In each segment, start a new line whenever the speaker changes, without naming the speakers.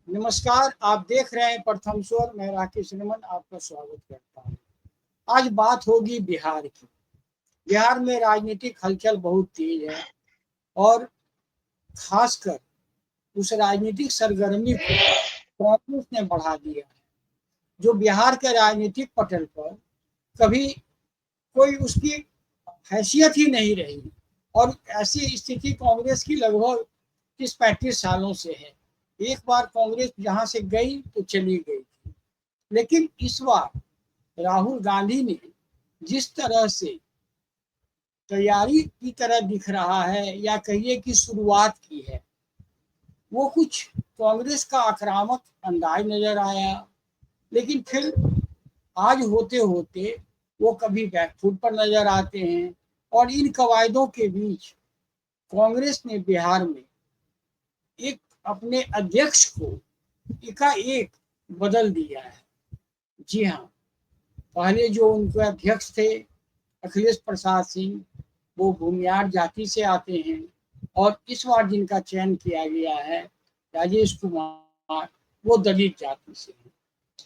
नमस्कार, आप देख रहे हैं प्रथम स्वर। मैं राकेश रमन आपका स्वागत करता हूँ। आज बात होगी बिहार की। बिहार में राजनीतिक हलचल बहुत तेज है और खासकर उस राजनीतिक सरगर्मी को कांग्रेस ने बढ़ा दिया है, जो बिहार के राजनीतिक पटल पर कभी कोई उसकी हैसियत ही नहीं रही। और ऐसी स्थिति कांग्रेस की लगभग 30-35 सालों से है। एक बार कांग्रेस जहां से गई तो चली गई थी, लेकिन इस बार राहुल गांधी ने जिस तरह से तैयारी की तरह दिख रहा है, या कहिए कि शुरुआत की है, वो कुछ कांग्रेस का आक्रामक अंदाज नजर आया। लेकिन फिर आज होते होते वो कभी बैकफुट पर नजर आते हैं। और इन कवायदों के बीच कांग्रेस ने बिहार में एक अपने अध्यक्ष को एकाएक बदल दिया है। जी हाँ, पहले जो उनके अध्यक्ष थे अखिलेश प्रसाद सिंह, वो भूमियार जाति से आते हैं। और इस बार जिनका चयन किया गया है राजेश कुमार, वो दलित जाति से हैं।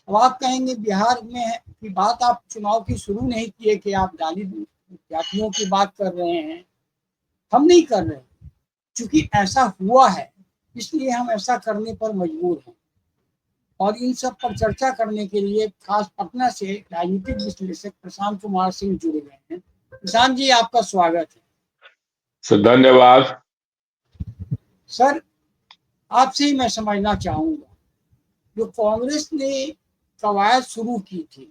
अब आप कहेंगे बिहार में की बात आप चुनाव की शुरू नहीं किए कि आप दलित जातियों की बात कर रहे हैं। हम नहीं कर रहे, क्योंकि ऐसा हुआ है, इसलिए हम ऐसा करने पर मजबूर हैं। और इन सब पर चर्चा करने के लिए खास पटना से राजनीतिक विश्लेषक प्रशांत कुमार सिंह जुड़ गए हैं। प्रशांत जी, आपका स्वागत है।
सर धन्यवाद।
सर, आपसे ही मैं समझना चाहूंगा, जो कांग्रेस ने कवायद शुरू की थी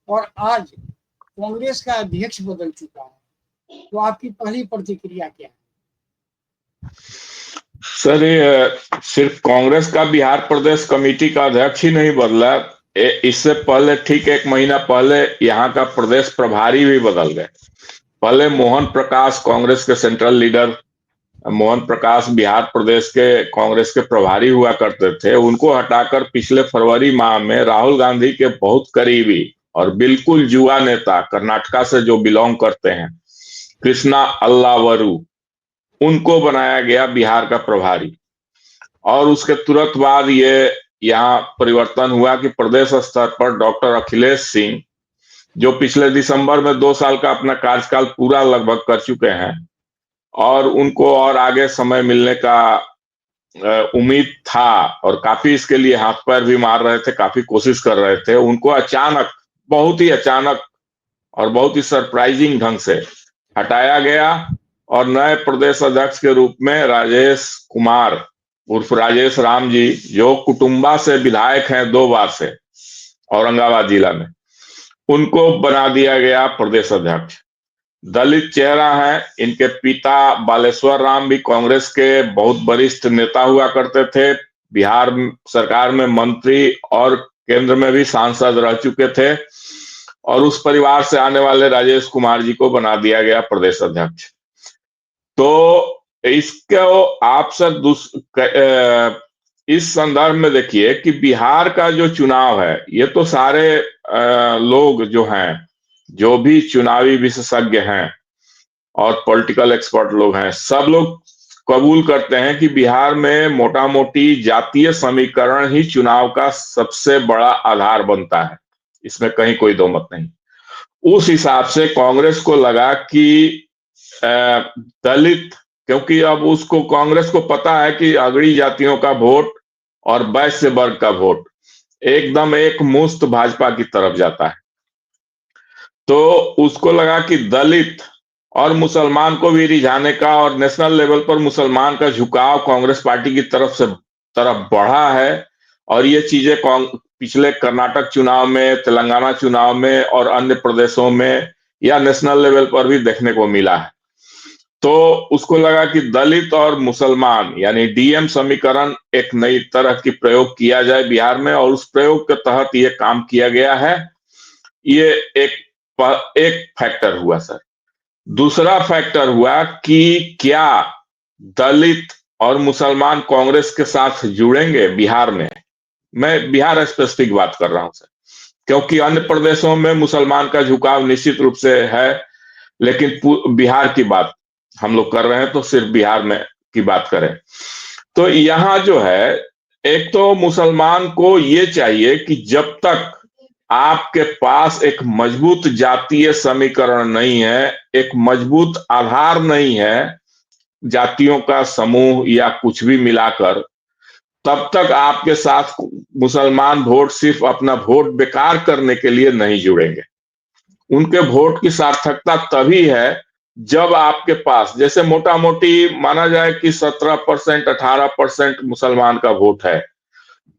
और आज कांग्रेस का अध्यक्ष बदल चुका है, तो आपकी पहली प्रतिक्रिया क्या है?
सर ये सिर्फ कांग्रेस का बिहार प्रदेश कमेटी का अध्यक्ष ही नहीं बदला, इससे पहले ठीक एक महीना पहले यहाँ का प्रदेश प्रभारी भी बदल गए। पहले मोहन प्रकाश, कांग्रेस के सेंट्रल लीडर मोहन प्रकाश बिहार प्रदेश के कांग्रेस के प्रभारी हुआ करते थे। उनको हटाकर पिछले फरवरी माह में राहुल गांधी के बहुत करीबी और बिल्कुल युवा नेता, कर्नाटका से जो बिलोंग करते हैं, कृष्णा अल्लावरू, उनको बनाया गया बिहार का प्रभारी। और उसके तुरंत बाद ये यहाँ परिवर्तन हुआ कि प्रदेश स्तर पर डॉक्टर अखिलेश सिंह, जो पिछले दिसंबर में 2 साल का अपना कार्यकाल पूरा लगभग कर चुके हैं और उनको और आगे समय मिलने का उम्मीद था और काफी इसके लिए हाथ पैर भी मार रहे थे, काफी कोशिश कर रहे थे, उनको अचानक, बहुत ही अचानक और बहुत ही सरप्राइजिंग ढंग से हटाया गया और नए प्रदेश अध्यक्ष के रूप में राजेश कुमार उर्फ राजेश राम जी, जो कुटुंबा से विधायक हैं 2 बार से औरंगाबाद जिला में, उनको बना दिया गया प्रदेश अध्यक्ष। दलित चेहरा है। इनके पिता बालेश्वर राम भी कांग्रेस के बहुत वरिष्ठ नेता हुआ करते थे, बिहार सरकार में मंत्री और केंद्र में भी सांसद रह चुके थे। और उस परिवार से आने वाले राजेश कुमार जी को बना दिया गया प्रदेश अध्यक्ष। तो इसको आप सर इस संदर्भ में देखिए कि बिहार का जो चुनाव है, ये तो सारे लोग जो हैं, जो भी चुनावी विशेषज्ञ हैं और पॉलिटिकल एक्सपर्ट लोग हैं, सब लोग कबूल करते हैं कि बिहार में मोटा मोटी जातीय समीकरण ही चुनाव का सबसे बड़ा आधार बनता है। इसमें कहीं कोई दो मत नहीं। उस हिसाब से कांग्रेस को लगा कि दलित, क्योंकि अब उसको कांग्रेस को पता है कि अगड़ी जातियों का वोट और वैश्य वर्ग का वोट एकदम एक मुश्त भाजपा की तरफ जाता है, तो उसको लगा कि दलित और मुसलमान को भी रिझाने का और नेशनल लेवल पर मुसलमान का झुकाव कांग्रेस पार्टी की तरफ बढ़ा है। और ये चीजें पिछले कर्नाटक चुनाव में, तेलंगाना चुनाव में और अन्य प्रदेशों में या नेशनल लेवल पर भी देखने को मिला है। तो उसको लगा कि दलित और मुसलमान यानी डीएम समीकरण एक नई तरह की प्रयोग किया जाए बिहार में, और उस प्रयोग के तहत ये काम किया गया है। ये एक फैक्टर हुआ सर। दूसरा फैक्टर हुआ कि क्या दलित और मुसलमान कांग्रेस के साथ जुड़ेंगे बिहार में। मैं बिहार स्पेसिफिक बात कर रहा हूं सर, क्योंकि अन्य प्रदेशों में मुसलमान का झुकाव निश्चित रूप से है, लेकिन बिहार की बात हम लोग कर रहे हैं, तो सिर्फ बिहार में की बात करें तो यहां जो है एक तो मुसलमान को ये चाहिए कि जब तक आपके पास एक मजबूत जातीय समीकरण नहीं है, एक मजबूत आधार नहीं है जातियों का समूह या कुछ भी मिलाकर, तब तक आपके साथ मुसलमान वोट सिर्फ अपना वोट बेकार करने के लिए नहीं जुड़ेंगे। उनके वोट की सार्थकता तभी है जब आपके पास, जैसे मोटा मोटी माना जाए कि 17% 18% मुसलमान का वोट है,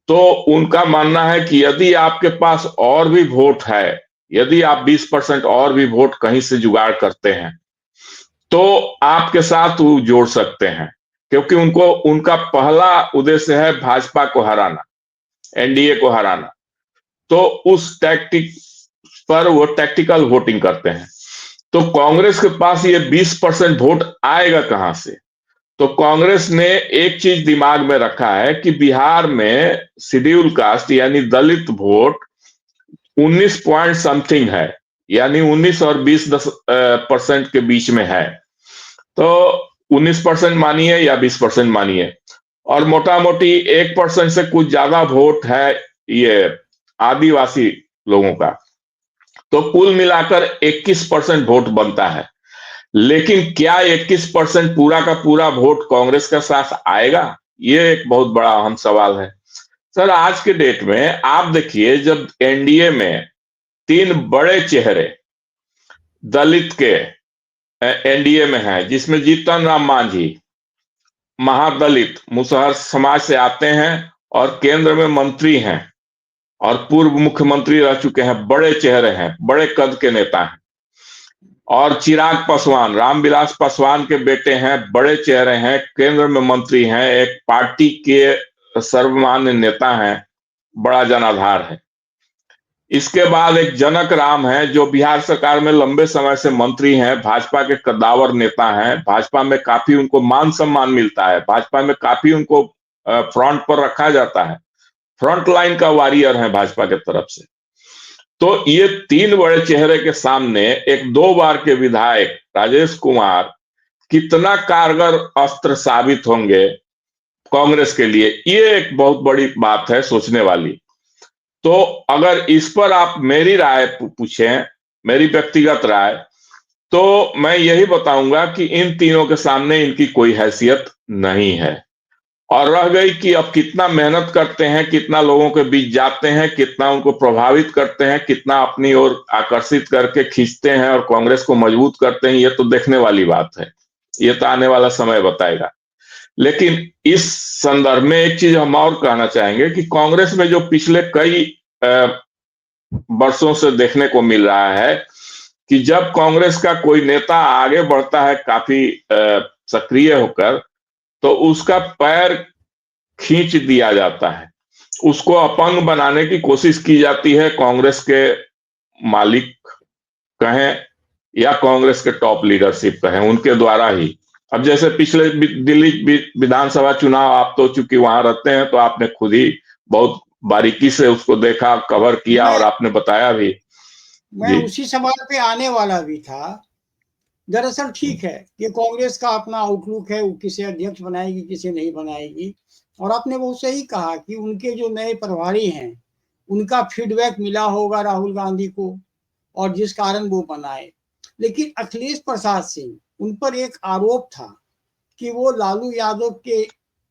तो उनका मानना है कि यदि आपके पास और भी वोट है, यदि आप 20% और भी वोट कहीं से जुगाड़ करते हैं तो आपके साथ वो जोड़ सकते हैं, क्योंकि उनको उनका पहला उद्देश्य है भाजपा को हराना, एनडीए को हराना। तो उस टैक्टिक पर वो टैक्टिकल वोटिंग करते हैं। तो कांग्रेस के पास ये 20% वोट आएगा कहां से? तो कांग्रेस ने एक चीज दिमाग में रखा है कि बिहार में शेड्यूल कास्ट यानी दलित वोट 19 पॉइंट समथिंग है, यानी 19 और 20% के बीच में है। तो 19% मानिए या 20% मानिए, और मोटा मोटी 1% से कुछ ज्यादा वोट है ये आदिवासी लोगों का। तो कुल मिलाकर 21% वोट बनता है। लेकिन क्या 21% पूरा का पूरा वोट कांग्रेस का साथ आएगा? ये एक बहुत बड़ा अहम सवाल है। सर, आज के डेट में आप देखिए, जब एनडीए में तीन बड़े चेहरे दलित के एनडीए में हैं, जिसमें जीतन राम मांझी महादलित मुसहर समाज से आते हैं और केंद्र में मंत्री हैं और पूर्व मुख्यमंत्री रह चुके हैं, बड़े चेहरे हैं, बड़े कद के नेता हैं। और चिराग पासवान, रामविलास पासवान के बेटे हैं, बड़े चेहरे हैं, केंद्र में मंत्री हैं, एक पार्टी के सर्वमान्य नेता हैं, बड़ा जनाधार है। इसके बाद एक जनक राम है, जो बिहार सरकार में लंबे समय से मंत्री हैं, भाजपा के कद्दावर नेता हैं, भाजपा में काफी उनको मान सम्मान मिलता है, भाजपा में काफी उनको फ्रंट पर रखा जाता है, फ्रंट लाइन का वॉरियर है भाजपा के तरफ से। तो ये तीन बड़े चेहरे के सामने एक 2 बार के विधायक राजेश कुमार कितना कारगर अस्त्र साबित होंगे कांग्रेस के लिए, ये एक बहुत बड़ी बात है सोचने वाली। तो अगर इस पर आप मेरी राय पूछें, मेरी व्यक्तिगत राय, तो मैं यही बताऊंगा कि इन तीनों के सामने इनकी कोई हैसियत नहीं है। और रह गई कि अब कितना मेहनत करते हैं, कितना लोगों के बीच जाते हैं, कितना उनको प्रभावित करते हैं, कितना अपनी ओर आकर्षित करके खींचते हैं और कांग्रेस को मजबूत करते हैं, ये तो देखने वाली बात है, ये तो आने वाला समय बताएगा। लेकिन इस संदर्भ में एक चीज हम और कहना चाहेंगे कि कांग्रेस में जो पिछले कई वर्षों से देखने को मिल रहा है कि जब कांग्रेस का कोई नेता आगे बढ़ता है काफी सक्रिय होकर, तो उसका पैर खींच दिया जाता है, उसको अपंग बनाने की कोशिश की जाती है, कांग्रेस के मालिक कहें या कांग्रेस के टॉप लीडरशिप कहें, उनके द्वारा ही। अब जैसे पिछले दिल्ली विधानसभा चुनाव, आप तो चूंकि वहां रहते हैं तो आपने खुद ही बहुत बारीकी से उसको देखा, कवर किया और आपने बताया भी।
मैं उसी सवाल पे आने वाला भी था। दरअसल ठीक है कि कांग्रेस का अपना आउटलुक है, वो किसे अध्यक्ष बनाएगी किसे नहीं बनाएगी, और आपने बहुत सही कहा कि उनके जो नए प्रभारी हैं उनका फीडबैक मिला होगा राहुल गांधी को, और जिस कारण वो बनाए। लेकिन अखिलेश प्रसाद सिंह, उन पर एक आरोप था कि वो लालू यादव के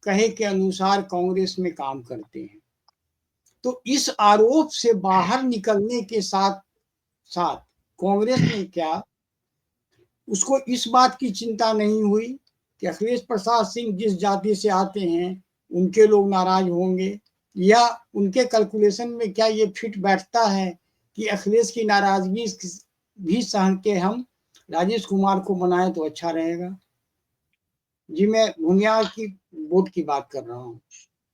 कहे के अनुसार कांग्रेस में काम करते हैं। तो इस आरोप से बाहर निकलने के साथ साथ कांग्रेस ने क्या, उसको इस बात की चिंता नहीं हुई कि अखिलेश प्रसाद सिंह जिस जाति से आते हैं उनके लोग नाराज होंगे, या उनके कैलकुलेशन में क्या ये फिट बैठता है कि अखिलेश की नाराजगी भी सहन के हम राजेश कुमार को बनाए तो अच्छा रहेगा। जी, मैं भूमिया की वोट की बात कर रहा हूँ।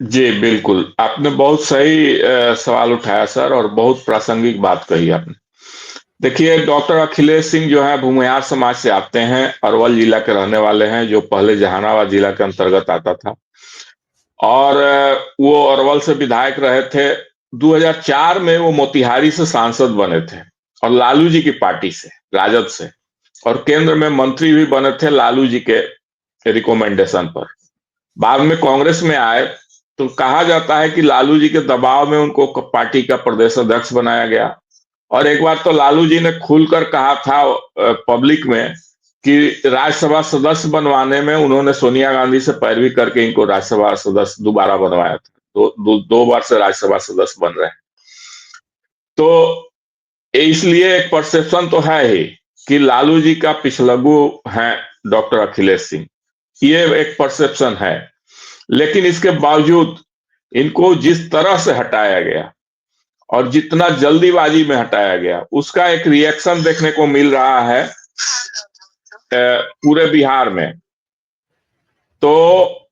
जी बिल्कुल, आपने बहुत सही सवाल उठाया सर, और बहुत प्रासंगिक बात कही आपने। देखिए, डॉक्टर अखिलेश सिंह जो है भूमिहार समाज से आते हैं, अरवल जिला के रहने वाले हैं, जो पहले जहानाबाद जिला के अंतर्गत आता था, और वो अरवल से विधायक रहे थे। 2004 में वो मोतिहारी से सांसद बने थे, और लालू जी की पार्टी से, राजद से, और केंद्र में मंत्री भी बने थे लालू जी के रिकमेंडेशन पर। बाद में कांग्रेस में आए, तो कहा जाता है कि लालू जी के दबाव में उनको पार्टी का प्रदेश अध्यक्ष बनाया गया। और एक बार तो लालू जी ने खुलकर कहा था पब्लिक में कि राज्यसभा सदस्य बनवाने में उन्होंने सोनिया गांधी से पैरवी करके इनको राज्यसभा सदस्य दोबारा बनवाया था। दो बार से राज्यसभा सदस्य बन रहे हैं। तो इसलिए एक परसेप्शन तो है ही कि लालू जी का पिछलगू है डॉक्टर अखिलेश सिंह, ये एक परसेप्शन है। लेकिन इसके बावजूद इनको जिस तरह से हटाया गया और जितना जल्दीबाजी में हटाया गया, उसका एक रिएक्शन देखने को मिल रहा है पूरे बिहार में। तो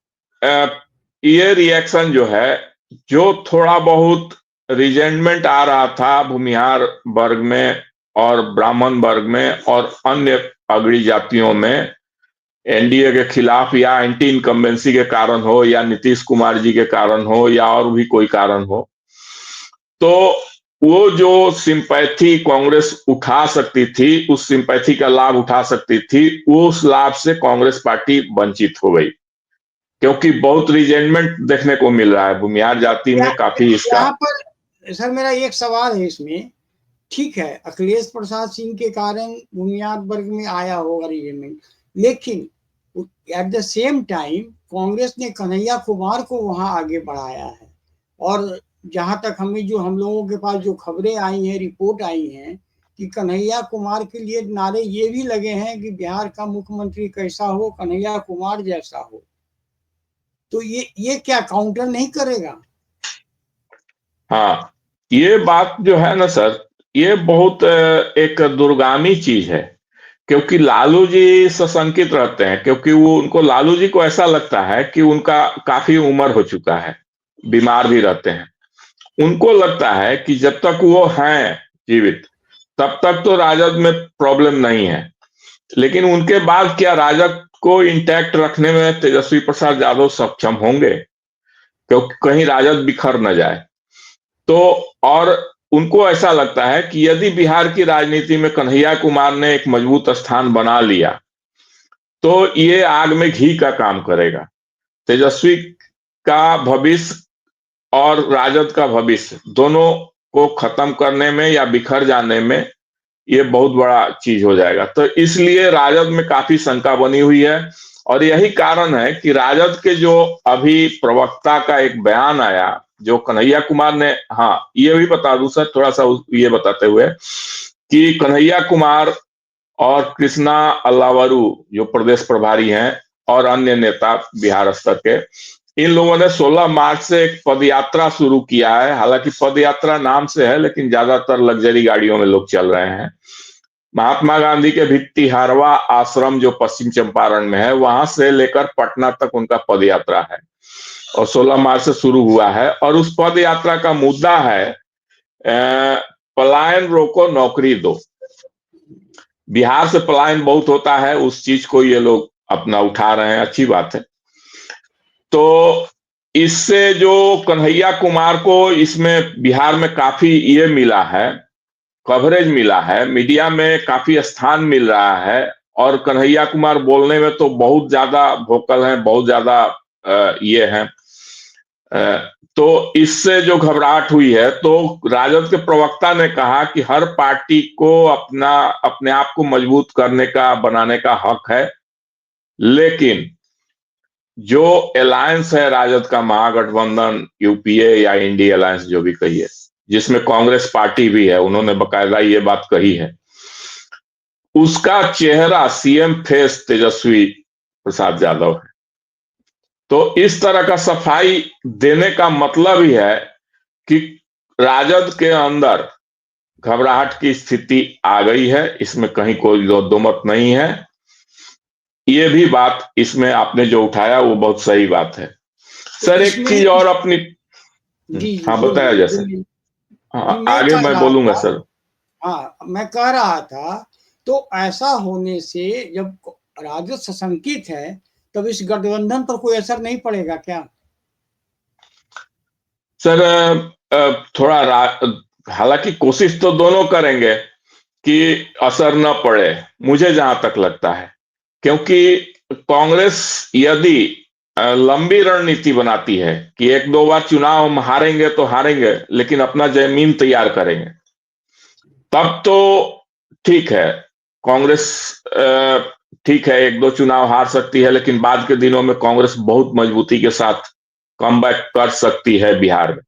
ये रिएक्शन जो है, जो थोड़ा बहुत रिजेंटमेंट आ रहा था भूमिहार वर्ग में और ब्राह्मण वर्ग में और अन्य अग्रणी जातियों में, एनडीए के खिलाफ या एंटी इनकम्बेंसी के कारण हो या नीतीश कुमार जी के कारण हो या और भी कोई कारण हो, तो वो जो सिंपैथी कांग्रेस उठा सकती थी, उस सिंपैथी का लाभ उठा सकती थी, उस लाभ से कांग्रेस पार्टी वंचित हो गई, क्योंकि बहुत रिजेंटमेंट देखने को मिल रहा है भूमिहार जाति में काफी इसका।
यहाँ पर सर मेरा एक सवाल है इसमें, ठीक है अखिलेश प्रसाद सिंह के कारण भूमिहार वर्ग में आया होगा रिजेंटमेंट, लेकिन at the same time Congress ने कन्हैया कुमार को वहां आगे बढ़ाया है। और जहां तक हमें जो हम लोगों के पास जो खबरें आई हैं, रिपोर्ट आई हैं कि कन्हैया कुमार के लिए नारे ये भी लगे हैं कि बिहार का मुख्यमंत्री कैसा हो, कन्हैया कुमार जैसा हो। तो ये क्या काउंटर नहीं करेगा?
हाँ, ये बात जो है ना सर, ये बहुत एक दूरगामी चीज है, क्योंकि लालू जी सशंकित रहते हैं, क्योंकि वो उनको लालू जी को ऐसा लगता है कि उनका काफी उम्र हो चुका है, बीमार भी रहते हैं। उनको लगता है कि जब तक वो हैं जीवित तब तक तो राजद में प्रॉब्लम नहीं है, लेकिन उनके बाद क्या राजद को इंटैक्ट रखने में तेजस्वी प्रसाद यादव सक्षम होंगे, क्योंकि कहीं राजद बिखर न जाए। तो और उनको ऐसा लगता है कि यदि बिहार की राजनीति में कन्हैया कुमार ने एक मजबूत स्थान बना लिया तो ये आग में घी का काम करेगा। तेजस्वी का भविष्य और राजद का भविष्य दोनों को खत्म करने में या बिखर जाने में ये बहुत बड़ा चीज हो जाएगा। तो इसलिए राजद में काफी शंका बनी हुई है, और यही कारण है कि राजद के जो अभी प्रवक्ता का एक बयान आया जो कन्हैया कुमार ने, हाँ ये भी बता दूं सर थोड़ा सा ये बताते हुए कि कन्हैया कुमार और कृष्णा अल्लावरू जो प्रदेश प्रभारी हैं और अन्य नेता बिहार स्तर के, इन लोगों ने 16 मार्च से एक पदयात्रा शुरू किया है। हालांकि पदयात्रा नाम से है, लेकिन ज्यादातर लग्जरी गाड़ियों में लोग चल रहे हैं। महात्मा गांधी के भित्तिहारवा आश्रम जो पश्चिम चंपारण में है, वहां से लेकर पटना तक उनका पदयात्रा है और 16 मार्च से शुरू हुआ है। और उस पद यात्रा का मुद्दा है पलायन रोको नौकरी दो। बिहार से पलायन बहुत होता है, उस चीज को ये लोग अपना उठा रहे हैं, अच्छी बात है। तो इससे जो कन्हैया कुमार को इसमें बिहार में काफी ये मिला है, कवरेज मिला है, मीडिया में काफी स्थान मिल रहा है, और कन्हैया कुमार बोलने में तो बहुत ज्यादा वोकल हैं, बहुत ज्यादा ये हैं। तो इससे जो घबराहट हुई है, तो राजद के प्रवक्ता ने कहा कि हर पार्टी को अपने आप को मजबूत करने का, बनाने का हक है, लेकिन जो अलायंस है राजद का, महागठबंधन, यूपीए या इंडिया अलायंस जो भी कहिए, जिसमें कांग्रेस पार्टी भी है, उन्होंने बकायदा ये बात कही है, उसका चेहरा सीएम फेस तेजस्वी प्रसाद यादव है। तो इस तरह का सफाई देने का मतलब ही है कि राजद के अंदर घबराहट की स्थिति आ गई है, इसमें कहीं कोई दो मत नहीं है। ये भी बात इसमें आपने जो उठाया वो बहुत सही बात है सर। एक चीज और अपनी,
जी
हाँ बताया जैसे, हाँ आगे मैं बोलूंगा सर।
हाँ मैं कह रहा था, तो ऐसा होने से जब राजद सशंकित है तब इस गठबंधन पर कोई असर नहीं पड़ेगा क्या?
सर थोड़ा हालांकि कोशिश तो दोनों करेंगे कि असर न पड़े, मुझे जहां तक लगता है, क्योंकि कांग्रेस यदि लंबी रणनीति बनाती है कि एक दो बार चुनाव हम हारेंगे तो हारेंगे, लेकिन अपना जमीन तैयार करेंगे। तब तो ठीक है, कांग्रेस ठीक है, एक दो चुनाव हार सकती है, लेकिन बाद के दिनों में कांग्रेस बहुत मजबूती के साथ कमबैक कर सकती है बिहार में।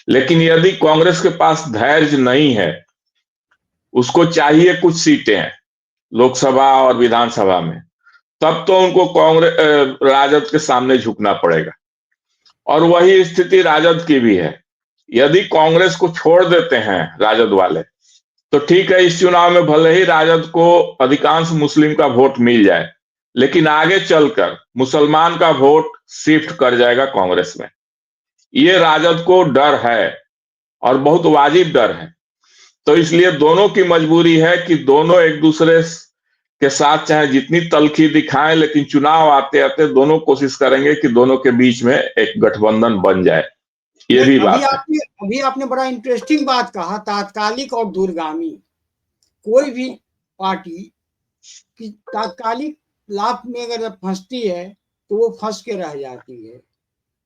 लेकिन यदि कांग्रेस के पास धैर्य नहीं है, उसको चाहिए कुछ सीटें लोकसभा और विधानसभा में, तब तो उनको कांग्रेस राजद के सामने झुकना पड़ेगा। और वही स्थिति राजद की भी है। यदि कांग्रेस को छोड़ देते हैं राजद वाले, तो ठीक है, इस चुनाव में भले ही राजद को अधिकांश मुस्लिम का वोट मिल जाए, लेकिन आगे चलकर मुसलमान का वोट शिफ्ट कर जाएगा कांग्रेस में। ये राजद को डर है और बहुत वाजिब डर है। तो इसलिए दोनों की मजबूरी है कि दोनों एक दूसरे के साथ चाहे जितनी तलखी दिखाएं, लेकिन चुनाव आते आते दोनों कोशिश करेंगे कि दोनों के बीच में एक गठबंधन बन जाए। ये भी बात है।
अभी आपने बड़ा इंटरेस्टिंग बात कहा, तात्कालिक और दूरगामी। कोई भी पार्टी की तात्कालिक लाभ में अगर फंसती है तो वो फंस के रह जाती है।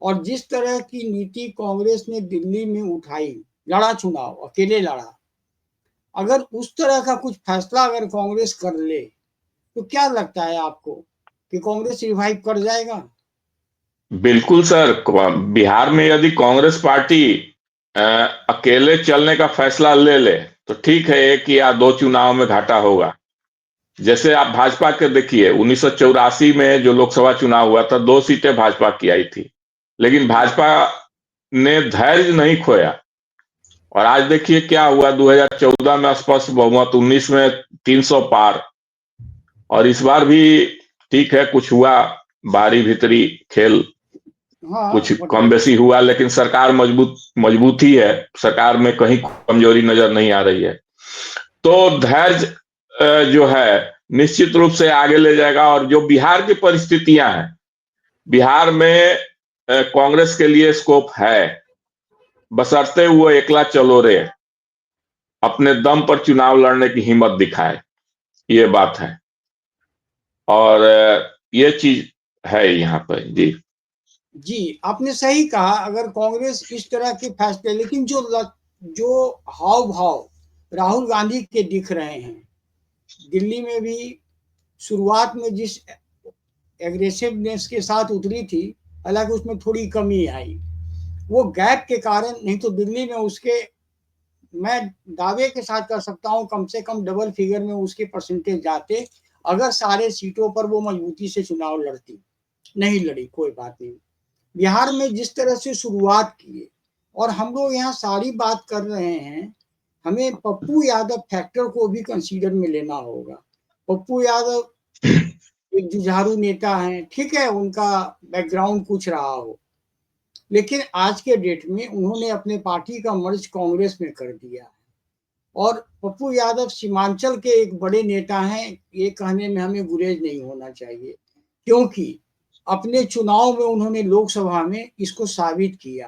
और जिस तरह की नीति कांग्रेस ने दिल्ली में उठाई, लड़ा चुनाव, अकेले लड़ा, अगर उस तरह का कुछ फैसला अगर कांग्रेस कर ले तो क्या लगता है आपको कि कांग्रेस रिवाइव कर जाएगा?
बिल्कुल सर, बिहार में यदि कांग्रेस पार्टी अकेले चलने का फैसला ले ले तो ठीक है, एक या दो चुनाव में घाटा होगा। जैसे आप भाजपा के देखिए, 1984 में जो लोकसभा चुनाव हुआ था, 2 सीटें भाजपा की आई थी, लेकिन भाजपा ने धैर्य नहीं खोया। और आज देखिए क्या हुआ, 2014 में स्पष्ट बहुमत, 19 में 300 पार। और इस बार भी ठीक है, कुछ हुआ, बारी भीतरी खेल कुछ कम बेसी हुआ, लेकिन सरकार मजबूत ही है। सरकार में कहीं कमजोरी नजर नहीं आ रही है। तो धैर्य जो है निश्चित रूप से आगे ले जाएगा। और जो बिहार की परिस्थितियां हैं, बिहार में कांग्रेस के लिए स्कोप है, बशर्ते वो एकला चलो रे अपने दम पर चुनाव लड़ने की हिम्मत दिखाए। ये बात है और ये चीज है यहाँ पर। जी
जी, आपने सही कहा। अगर कांग्रेस इस तरह के फैसले, लेकिन जो हाव भाव राहुल गांधी के दिख रहे हैं, दिल्ली में भी शुरुआत में जिस एग्रेसिवनेस के साथ उतरी थी, हालांकि उसमें थोड़ी कमी आई, वो गैप के कारण। नहीं तो दिल्ली में उसके, मैं दावे के साथ कर सकता हूं, कम से कम डबल फिगर में उसके परसेंटेज जाते, अगर सारे सीटों पर वो मजबूती से चुनाव लड़ती। नहीं लड़ी, कोई बात नहीं। बिहार में जिस तरह से शुरुआत की, और हम लोग यहाँ सारी बात कर रहे हैं, हमें पप्पू यादव फैक्टर को भी कंसीडर में लेना होगा। पप्पू यादव एक जुझारू नेता हैं, ठीक है, उनका बैकग्राउंड कुछ रहा हो, लेकिन आज के डेट में उन्होंने अपने पार्टी का मर्ज कांग्रेस में कर दिया है। और पप्पू यादव सीमांचल के एक बड़े नेता हैं, ये कहने में हमें गुरेज नहीं होना चाहिए, क्योंकि अपने चुनाव में उन्होंने लोकसभा में इसको साबित किया।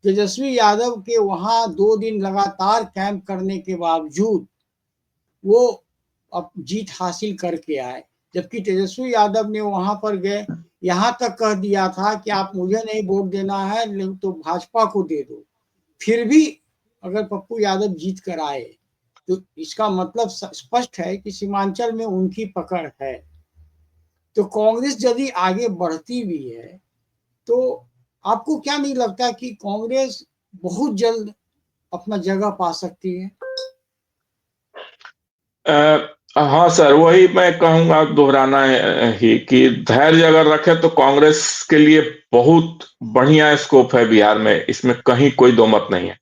तेजस्वी यादव के वहां 2 दिन लगातार कैंप करने के बावजूद वो अब जीत हासिल करके आए, जबकि तेजस्वी यादव ने वहां पर गए, यहाँ तक कह दिया था कि आप मुझे नहीं वोट देना है तो भाजपा को दे दो। फिर भी अगर पप्पू यादव जीत कर आए तो इसका मतलब स्पष्ट है कि सीमांचल में उनकी पकड़ है। तो कांग्रेस यदि आगे बढ़ती भी है तो आपको क्या नहीं लगता कि कांग्रेस बहुत जल्द अपना जगह पा सकती है?
हाँ सर, वही मैं कहूंगा, दोहराना ही कि धैर्य अगर रखे तो कांग्रेस के लिए बहुत बढ़िया स्कोप है बिहार में, इसमें कहीं कोई दो मत नहीं है।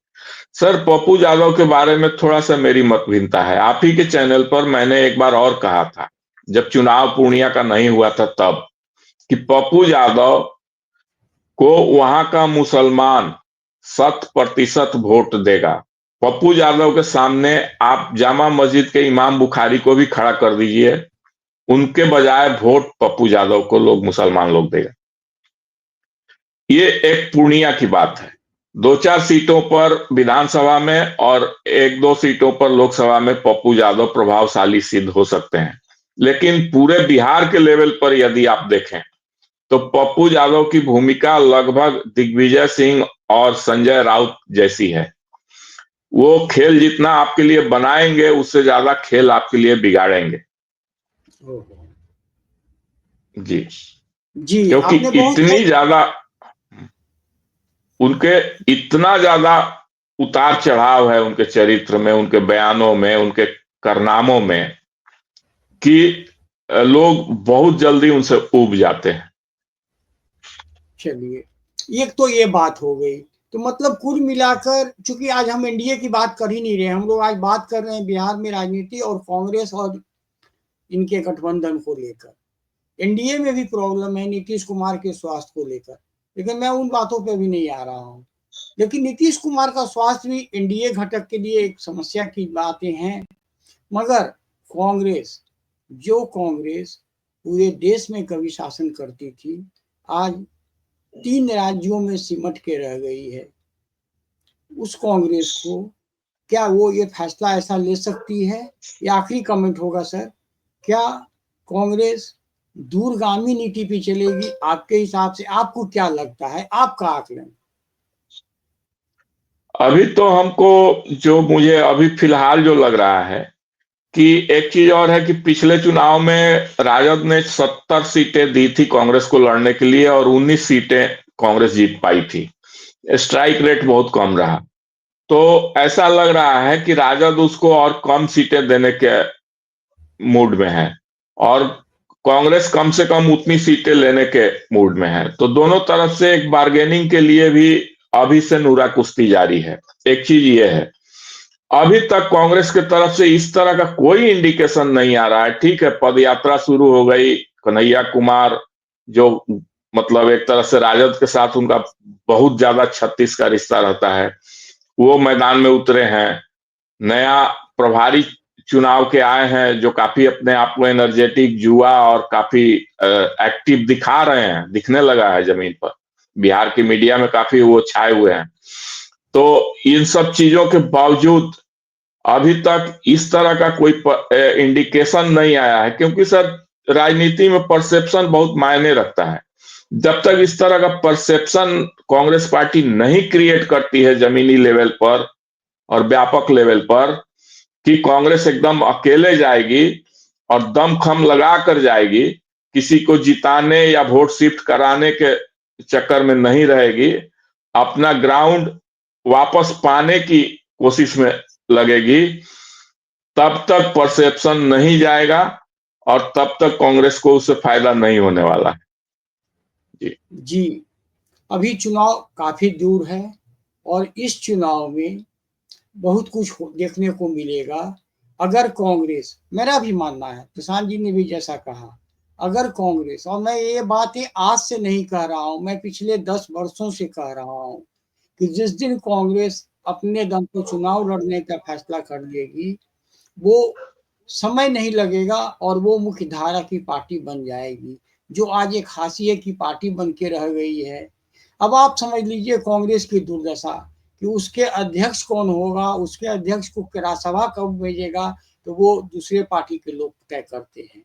सर, पप्पू यादव के बारे में थोड़ा सा मेरी मत भिन्नता है। आप ही के चैनल पर मैंने एक बार और कहा था, जब चुनाव पूर्णिया का नहीं हुआ था तब, कि पप्पू यादव को वहां का मुसलमान 100% वोट देगा। पप्पू यादव के सामने आप जामा मस्जिद के इमाम बुखारी को भी खड़ा कर दीजिए, उनके बजाय वोट पप्पू यादव को मुसलमान लोग देगा। ये एक पूर्णिया की बात है। 2-4 सीटों पर विधानसभा में और 1-2 सीटों पर लोकसभा में पप्पू यादव प्रभावशाली सिद्ध हो सकते हैं, लेकिन पूरे बिहार के लेवल पर यदि आप देखें तो पप्पू यादव की भूमिका लगभग दिग्विजय सिंह और संजय राउत जैसी है। वो खेल जितना आपके लिए बनाएंगे उससे ज्यादा खेल आपके लिए बिगाड़ेंगे। जी
जी
क्योंकि
आपने बहुत
इतनी ज्यादा उनके इतना ज्यादा उतार चढ़ाव है उनके चरित्र में, उनके बयानों में, उनके कारनामों में कि लोग बहुत जल्दी उनसे ऊब जाते हैं।
चलिए, एक तो ये बात हो गई। तो मतलब कुल मिलाकर, चूंकि आज हम एनडीए की बात कर ही नहीं रहे, हम लोग आज बात कर रहे हैं बिहार में राजनीति और कांग्रेस और इनके गठबंधन को लेकर। एनडीए में भी प्रॉब्लम है नीतीश कुमार के स्वास्थ्य को लेकर, लेकिन मैं उन बातों पे भी नहीं आ रहा हूँ। लेकिन नीतीश कुमार का स्वास्थ्य भी एनडीए घटक के लिए एक समस्या की बातें हैं। मगर कांग्रेस, जो कांग्रेस पूरे देश में कभी शासन करती थी, आज 3 राज्यों में सिमट के रह गई है। उस कांग्रेस को क्या वो ये फैसला ऐसा ले सकती है? ये आखिरी कमेंट होगा सर, क्या कांग्रेस दूरगामी नीति पे चलेगी आपके हिसाब से? आपको क्या लगता है, आपका आकलन?
अभी तो हमको जो मुझे अभी फिलहाल जो लग रहा है कि एक चीज और है कि पिछले चुनाव में राजद ने 70 सीटें दी थी कांग्रेस को लड़ने के लिए और 19 सीटें कांग्रेस जीत पाई थी। स्ट्राइक रेट बहुत कम रहा। तो ऐसा लग रहा है कि राजद उसको और कम सीटें देने के मूड में है और कांग्रेस कम से कम उतनी सीटें लेने के मूड में है। तो दोनों तरफ से एक बार्गेनिंग के लिए भी अभी से नूरा कुश्ती जारी है। एक चीज ये है, अभी तक कांग्रेस की तरफ से इस तरह का कोई इंडिकेशन नहीं आ रहा है। ठीक है, पद यात्रा शुरू हो गई, कन्हैया कुमार जो मतलब एक तरह से राजद के साथ उनका बहुत ज्यादा 36 का रिश्ता रहता है, वो मैदान में उतरे हैं। नया प्रभारी चुनाव के आए हैं जो काफी अपने आप को एनर्जेटिक, युवा और काफी एक्टिव दिखा रहे हैं, दिखने लगा है जमीन पर। बिहार की मीडिया में काफी वो छाए हुए हैं। तो इन सब चीजों के बावजूद अभी तक इस तरह का कोई इंडिकेशन नहीं आया है, क्योंकि सर राजनीति में परसेप्शन बहुत मायने रखता है। जब तक इस तरह का परसेप्शन कांग्रेस पार्टी नहीं क्रिएट करती है जमीनी लेवल पर और व्यापक लेवल पर कि कांग्रेस एकदम अकेले जाएगी और दमखम लगा कर जाएगी, किसी को जिताने या वोट शिफ्ट कराने के चक्कर में नहीं रहेगी, अपना ग्राउंड वापस पाने की कोशिश में लगेगी, तब तक परसेप्शन नहीं जाएगा और तब तक कांग्रेस को उससे फायदा नहीं होने वाला है। जी
जी, अभी चुनाव काफी दूर है और इस चुनाव में बहुत कुछ देखने को मिलेगा। अगर कांग्रेस, मेरा भी मानना है, प्रशांत जी ने भी जैसा कहा, अगर कांग्रेस, और मैं ये बातें आज से नहीं कह रहा हूं, मैं पिछले 10 वर्षों से कह रहा हूं कि जिस दिन कांग्रेस अपने दम पर चुनाव लड़ने का फैसला कर लेगी, वो समय नहीं लगेगा और वो मुख्य धारा की पार्टी बन जाएगी, जो आज एक हाशिए की पार्टी बन के रह गई है। अब आप समझ लीजिए कांग्रेस की दुर्दशा कि उसके अध्यक्ष कौन होगा, उसके अध्यक्ष को राज्यसभा कब भेजेगा, तो वो दूसरे पार्टी के लोग तय करते हैं।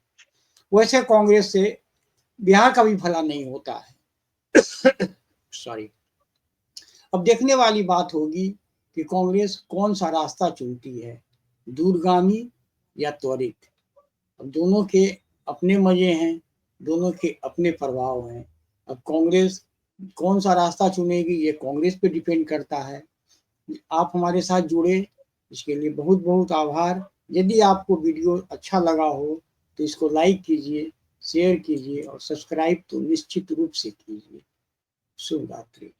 वैसे कांग्रेस से बिहार का भी भला नहीं होता है। सॉरी। अब देखने वाली बात होगी कि कांग्रेस कौन सा रास्ता चुनती है, दूरगामी या त्वरित। अब दोनों के अपने मजे हैं, दोनों के अपने प्रभाव हैं। अब कांग्रेस कौन सा रास्ता चुनेगी ये कांग्रेस पे डिपेंड करता है। आप हमारे साथ जुड़े, इसके लिए बहुत बहुत आभार। यदि आपको वीडियो अच्छा लगा हो तो इसको लाइक कीजिए, शेयर कीजिए और सब्सक्राइब तो निश्चित रूप से कीजिए। शुभ रात्रि।